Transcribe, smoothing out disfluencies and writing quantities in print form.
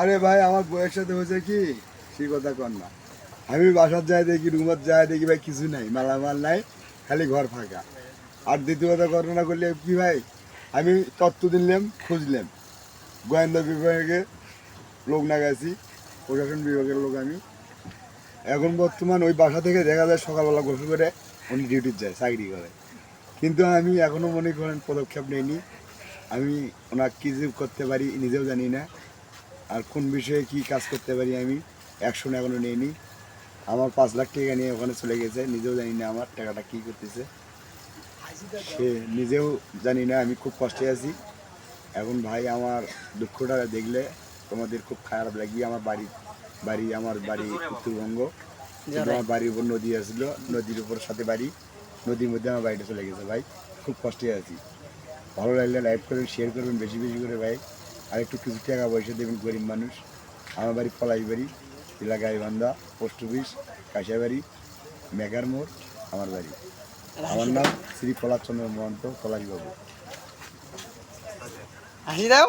আরে ভাই আমার বউয়ের সাথে হয়েছে কি সেই কথা কর না। আমি বাসার যাই দেখি, রুমত যাই দেখি ভাই কিছু নাই, মালামাল নাই, খালি ঘর ফাঁকা। আর দ্বিতীয় কথা ঘটনা করলে কি ভাই, আমি তত্ত্ব দিলাম, খুঁজলাম, গোয়েন্দা বিভাগে লোক লাগাইছি, প্রশাসন বিভাগের লোক আমি। এখন বর্তমান ওই বাসা থেকে দেখা যায় সকালবেলা গোসল করে উনি ডিউটির যায়, চাকরি করে। কিন্তু আমি এখনও মনে করেন পদক্ষেপ নিইনি। আমি ওনার কী যে করতে পারি নিজেও জানি না, আর কোন বিষয়ে কি কাজ করতে পারি আমি অ্যাকশন এখনও নিইনি। আমার 5 লাখ টাকা নিয়ে ওখানে চলে গেছে, নিজেও জানি না আমার টাকাটা কী করতেছে, সে নিজেও জানি না। আমি খুব কষ্টে আছি এখন ভাই। আমার দুঃখটা দেখলে তোমাদের খুব খারাপ লাগবে। আমার আমার বাড়ি উত্তরবঙ্গ, কিন্তু আমার বাড়ির উপর নদী আসলো, নদীর উপর সাথে বাড়ি, নদীর মধ্যে আমার বাড়িটা চলে গেছে ভাই। খুব কষ্টে আছি। ভালো লাগলে লাইক করবেন, শেয়ার করবেন বেশি বেশি করে ভাই। আর একটু কিছু টাকা পয়সা দেবেন, গরিব মানুষ। আমার বাড়ি পলাশবাড়ি, জেলা গাইবান্ধা, পোস্ট অফিস কাশিয়াবাড়ি, মেঘার মোড় আমার বাড়ি। আমার নাম শ্রী পলাশ চন্দ্র মহন্ত, পলাশবাবু। হাসি দাও।